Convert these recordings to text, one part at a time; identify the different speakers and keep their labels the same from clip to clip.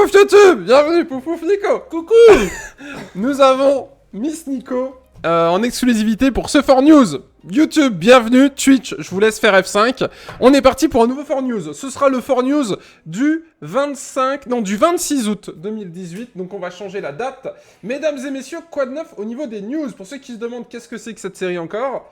Speaker 1: Poufouf YouTube, bienvenue Poufouf Nico.
Speaker 2: Coucou.
Speaker 1: Nous avons Miss Nico en exclusivité pour ce 4 News. YouTube, bienvenue. Twitch, je vous laisse faire F5. On est parti pour un nouveau 4 News. Ce sera le 4 News du 26 août 2018. Donc on va changer la date. Mesdames et messieurs, quoi de neuf au niveau des news? Pour ceux qui se demandent qu'est-ce que c'est que cette série encore,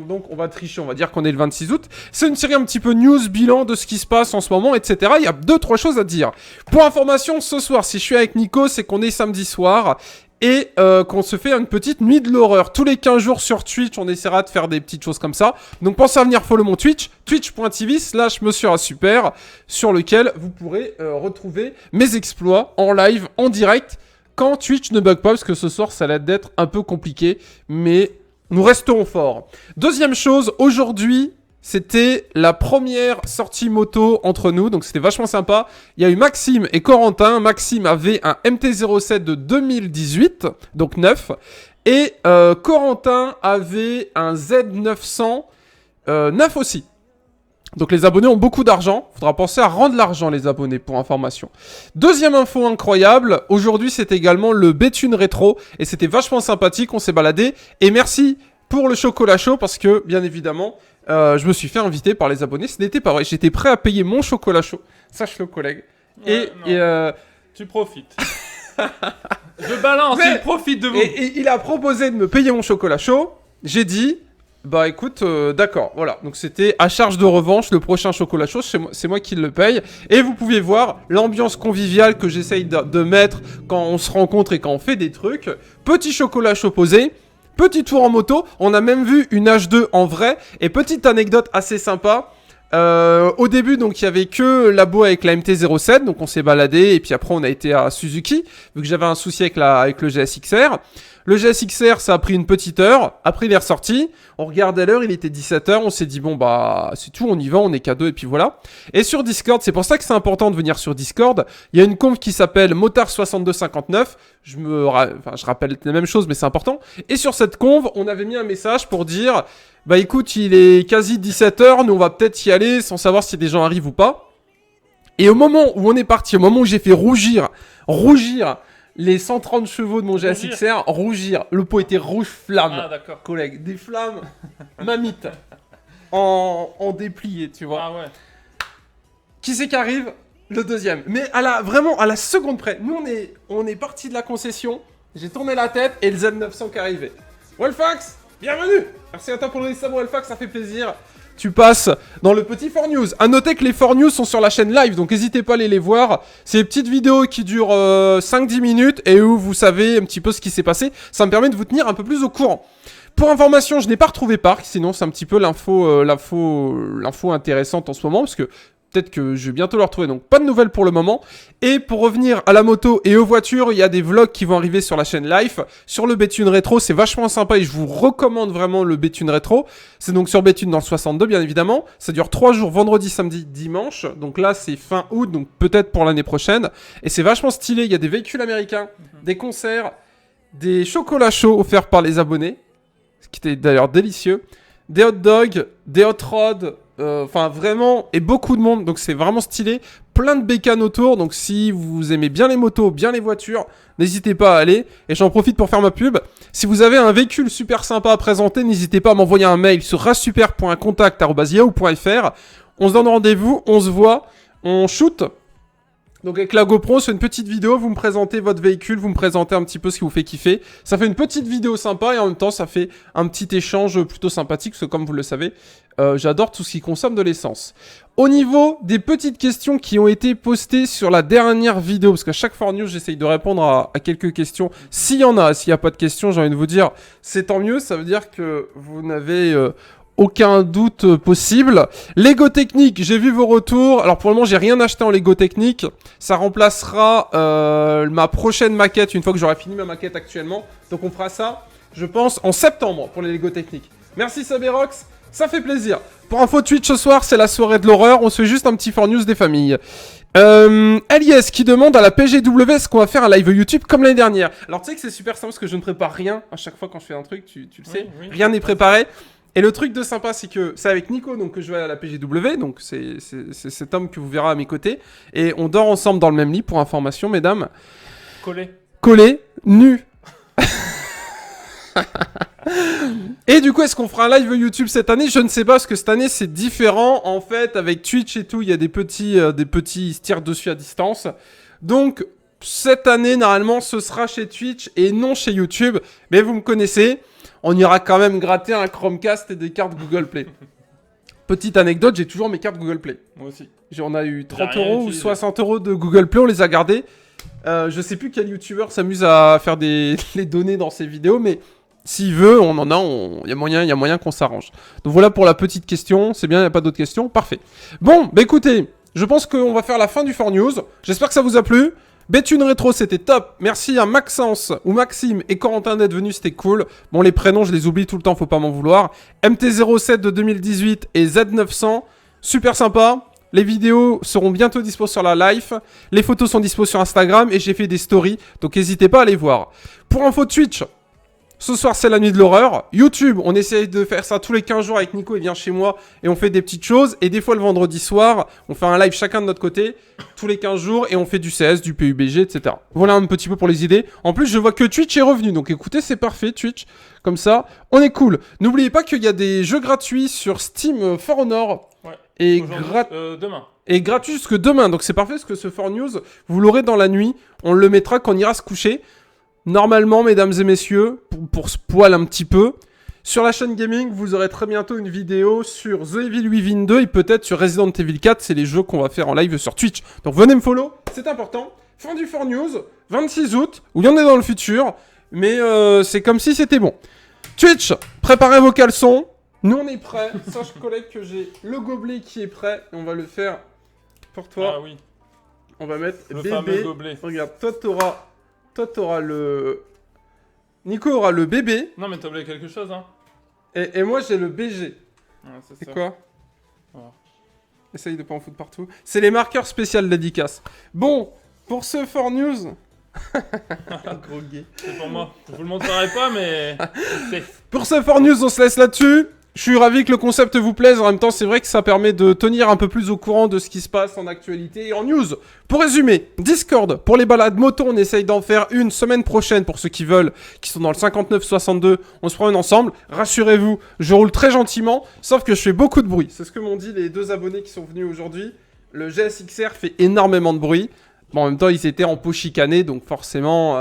Speaker 1: donc on va tricher, on va dire qu'on est le 26 août. C'est une série un petit peu news, bilan de ce qui se passe en ce moment, etc. Il y a 2-3 choses à dire. Pour information, ce soir, si je suis avec Nico, c'est qu'on est samedi soir. Et qu'on se fait une petite nuit de l'horreur. Tous les 15 jours sur Twitch, on essaiera de faire des petites choses comme ça. Donc pensez à venir follow mon Twitch, twitch.tv/MonsieurASuper, sur lequel vous pourrez retrouver mes exploits en live, en direct, quand Twitch ne bug pas, parce que ce soir, ça va d'être un peu compliqué, mais nous resterons forts. Deuxième chose, aujourd'hui, c'était la première sortie moto entre nous, donc c'était vachement sympa. Il y a eu Maxime et Corentin. Maxime avait un MT-07 de 2018, donc neuf. Et Corentin avait un Z900 neuf aussi. Donc les abonnés ont beaucoup d'argent. Faudra penser à rendre l'argent, les abonnés, pour information. Deuxième info incroyable. Aujourd'hui, c'était également le Béthune Rétro. Et c'était vachement sympathique, on s'est baladé. Et merci pour le chocolat chaud, parce que, bien évidemment... je me suis fait inviter par les abonnés, ce n'était pas vrai, j'étais prêt à payer mon chocolat chaud, sache-le collègue.
Speaker 2: Ouais, tu profites. Je balance, il profite de vous.
Speaker 1: Et il a proposé de me payer mon chocolat chaud, j'ai dit, bah écoute, d'accord, voilà. Donc c'était à charge de revanche, le prochain chocolat chaud, c'est moi qui le paye. Et vous pouvez voir l'ambiance conviviale que j'essaye de mettre quand on se rencontre et quand on fait des trucs. Petit chocolat chaud posé. Petit tour en moto, on a même vu une H2 en vrai. Et petite anecdote assez sympa, au début donc il y avait que Labo avec la MT-07, donc on s'est baladé et puis après on a été à Suzuki, vu que j'avais un souci avec le GSX-R. Le GSX-R, ça a pris une petite heure, après il est ressorti, on regardait l'heure, il était 17h, on s'est dit bon bah c'est tout, on y va, on est qu'à deux et puis voilà. Et sur Discord, c'est pour ça que c'est important de venir sur Discord, il y a une conf qui s'appelle Motard6259, je rappelle la même chose mais c'est important. Et sur cette conf, on avait mis un message pour dire bah écoute, il est quasi 17h, nous on va peut-être y aller sans savoir si des gens arrivent ou pas. Et au moment où on est parti, au moment où j'ai fait rougir les 130 chevaux de mon GSX-R, rougir. Le pot était rouge flamme.
Speaker 2: Ah, d'accord.
Speaker 1: Collègue, des flammes mamite. En déplié, tu vois.
Speaker 2: Ah ouais.
Speaker 1: Qui c'est qui arrive? Le deuxième. Mais vraiment à la seconde près. Nous, on est parti de la concession. J'ai tourné la tête et le Z900 qui arrivait. Wolfax, bienvenue. Merci à toi pour le resub, Wolfax, ça fait plaisir. Tu passes dans le petit 4 News. À noter que les 4 News sont sur la chaîne live, donc n'hésitez pas à aller les voir. C'est des petites vidéos qui durent 5-10 minutes et où vous savez un petit peu ce qui s'est passé. Ça me permet de vous tenir un peu plus au courant. Pour information, je n'ai pas retrouvé Parc, sinon c'est un petit peu l'info intéressante en ce moment, parce que peut-être que je vais bientôt le retrouver, donc pas de nouvelles pour le moment. Et pour revenir à la moto et aux voitures, il y a des vlogs qui vont arriver sur la chaîne Life. Sur le Béthune Rétro, c'est vachement sympa et je vous recommande vraiment le Béthune Rétro. C'est donc sur Béthune dans le 62, bien évidemment. Ça dure 3 jours, vendredi, samedi, dimanche. Donc là, c'est fin août, donc peut-être pour l'année prochaine. Et c'est vachement stylé, il y a des véhicules américains, des concerts, des chocolats chauds offerts par les abonnés, ce qui était d'ailleurs délicieux, des hot dogs, des hot rods, enfin vraiment, et beaucoup de monde, donc c'est vraiment stylé, plein de bécanes autour, donc si vous aimez bien les motos, bien les voitures, n'hésitez pas à aller, et j'en profite pour faire ma pub, si vous avez un véhicule super sympa à présenter, n'hésitez pas à m'envoyer un mail sur rasuper.contact@yahoo.fr, on se donne rendez-vous, on se voit, on shoot. Donc avec la GoPro, c'est une petite vidéo, vous me présentez votre véhicule, vous me présentez un petit peu ce qui vous fait kiffer. Ça fait une petite vidéo sympa et en même temps ça fait un petit échange plutôt sympathique, parce que comme vous le savez, j'adore tout ce qui consomme de l'essence. Au niveau des petites questions qui ont été postées sur la dernière vidéo, parce qu'à chaque 4 News j'essaye de répondre à quelques questions, s'il y en a, s'il n'y a pas de questions, j'ai envie de vous dire, c'est tant mieux, ça veut dire que vous n'avez... aucun doute possible. Lego Technique, j'ai vu vos retours. Alors pour le moment, j'ai rien acheté en Lego Technique. Ça remplacera ma prochaine maquette une fois que j'aurai fini ma maquette actuellement. Donc on fera ça, je pense, en septembre pour les Lego Technique. Merci Saberox, ça fait plaisir. Pour info Twitch ce soir, c'est la soirée de l'horreur. On se fait juste un petit 4 News des familles. Elias qui demande à la PGW est-ce qu'on va faire un live YouTube comme l'année dernière. Alors tu sais que c'est super simple parce que je ne prépare rien à chaque fois quand je fais un truc, tu le sais. Oui. Rien n'est préparé. Et le truc de sympa, c'est que c'est avec Nico donc, que je vais à la PGW, donc c'est cet homme que vous verrez à mes côtés. Et on dort ensemble dans le même lit, pour information, mesdames. Collés, nus. Et du coup, est-ce qu'on fera un live YouTube cette année? Je ne sais pas, parce que cette année, c'est différent. En fait, avec Twitch et tout, il y a des petits ils se tirent dessus à distance. Donc, cette année, normalement, ce sera chez Twitch et non chez YouTube. Mais vous me connaissez, on ira quand même gratter un Chromecast et des cartes Google Play. Petite anecdote, j'ai toujours mes cartes Google Play.
Speaker 2: Moi aussi.
Speaker 1: On a eu 30 € ou 60 € de Google Play, on les a gardés. Je sais plus quel YouTuber s'amuse à faire les données dans ses vidéos, mais s'il veut, on en a, il y a moyen qu'on s'arrange. Donc voilà pour la petite question, c'est bien, il n'y a pas d'autres questions, parfait. Bon, bah écoutez, je pense qu'on va faire la fin du 4News, j'espère que ça vous a plu. Béthune Rétro, c'était top. Merci à Maxence ou Maxime et Corentin d'être venus, c'était cool. Bon, les prénoms, je les oublie tout le temps, faut pas m'en vouloir. MT07 de 2018 et Z900, super sympa. Les vidéos seront bientôt dispo sur la live. Les photos sont dispo sur Instagram et j'ai fait des stories, donc n'hésitez pas à les voir. Pour info Twitch, ce soir, c'est la nuit de l'horreur. YouTube, on essaye de faire ça tous les 15 jours avec Nico, il vient chez moi et on fait des petites choses. Et des fois, le vendredi soir, on fait un live chacun de notre côté, tous les 15 jours, et on fait du CS, du PUBG, etc. Voilà un petit peu pour les idées. En plus, je vois que Twitch est revenu, donc écoutez, c'est parfait, Twitch. Comme ça, on est cool. N'oubliez pas qu'il y a des jeux gratuits sur Steam For Honor.
Speaker 2: Ouais.
Speaker 1: Et
Speaker 2: demain.
Speaker 1: Et gratuit jusque demain, donc c'est parfait, parce que ce 4News, vous l'aurez dans la nuit. On le mettra quand on ira se coucher. Normalement, mesdames et messieurs, pour se poil un petit peu, sur la chaîne gaming, vous aurez très bientôt une vidéo sur The Evil Within 2 et peut-être sur Resident Evil 4, c'est les jeux qu'on va faire en live sur Twitch. Donc venez me follow, c'est important. Fin du 4News, 26 août, où il y en a dans le futur, mais c'est comme si c'était bon. Twitch, préparez vos caleçons, nous on est prêts. Sache collègue que j'ai le gobelet qui est prêt, et on va le faire pour toi.
Speaker 2: Ah oui.
Speaker 1: On va mettre
Speaker 2: le
Speaker 1: bébé.
Speaker 2: fameux gobelet.
Speaker 1: Regarde, toi, t'auras le... Nico aura le bébé.
Speaker 2: Non, mais t'as oublié quelque chose, hein.
Speaker 1: Et moi, j'ai le BG.
Speaker 2: Ouais,
Speaker 1: c'est quoi?
Speaker 2: Voilà.
Speaker 1: Essaye de pas en foutre partout. C'est les marqueurs spécial dédicace. Bon, pour ce 4News... Gros gay.
Speaker 2: C'est pour moi. Je vous le montrerai pas, mais...
Speaker 1: Pour ce 4News, on se laisse là-dessus. Je suis ravi que le concept vous plaise. En même temps, c'est vrai que ça permet de tenir un peu plus au courant de ce qui se passe en actualité et en news. Pour résumer, Discord, pour les balades moto, on essaye d'en faire une semaine prochaine pour ceux qui veulent, qui sont dans le 59-62. On se promène ensemble. Rassurez-vous, je roule très gentiment, sauf que je fais beaucoup de bruit. C'est ce que m'ont dit les 2 abonnés qui sont venus aujourd'hui. Le GSXR fait énormément de bruit. Bon, en même temps, ils étaient en peau chicanés, donc forcément,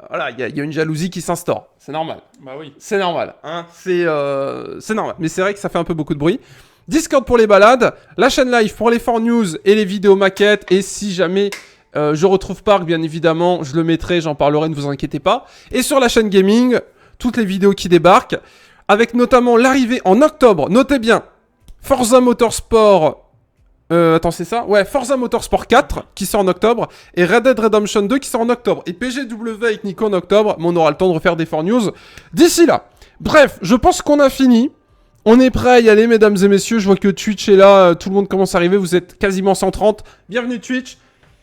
Speaker 1: voilà, il y a une jalousie qui s'instaure. C'est normal.
Speaker 2: Bah oui.
Speaker 1: C'est normal, hein. C'est normal. Mais c'est vrai que ça fait un peu beaucoup de bruit. Discord pour les balades, la chaîne live pour les 4News et les vidéos maquettes. Et si jamais je retrouve Park, bien évidemment, je le mettrai, j'en parlerai, ne vous inquiétez pas. Et sur la chaîne gaming, toutes les vidéos qui débarquent, avec notamment l'arrivée en octobre, notez bien, Forza Motorsport... attends, c'est ça? Ouais, Forza Motorsport 4 qui sort en octobre et Red Dead Redemption 2 qui sort en octobre et PGW avec Nico en octobre, mais on aura le temps de refaire des 4News d'ici là. Bref, je pense qu'on a fini. On est prêt à y aller, mesdames et messieurs. Je vois que Twitch est là, tout le monde commence à arriver, vous êtes quasiment 130. Bienvenue Twitch.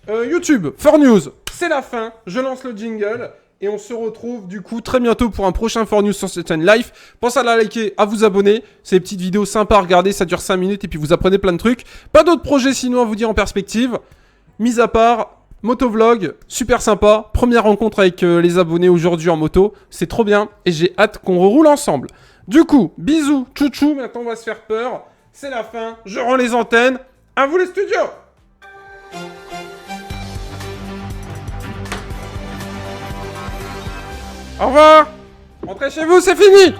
Speaker 1: YouTube, 4News, c'est la fin. Je lance le jingle. Et on se retrouve du coup très bientôt pour un prochain 4News sur cette chaîne live. Pensez à la liker, à vous abonner. C'est des petites vidéos sympas à regarder, ça dure 5 minutes et puis vous apprenez plein de trucs. Pas d'autres projets sinon à vous dire en perspective. Mis à part, motovlog, super sympa. Première rencontre avec les abonnés aujourd'hui en moto. C'est trop bien et j'ai hâte qu'on reroule ensemble. Du coup, bisous, tchou-tchou, maintenant on va se faire peur. C'est la fin, je rends les antennes. À vous les studios! Au revoir! Rentrez chez vous, c'est fini!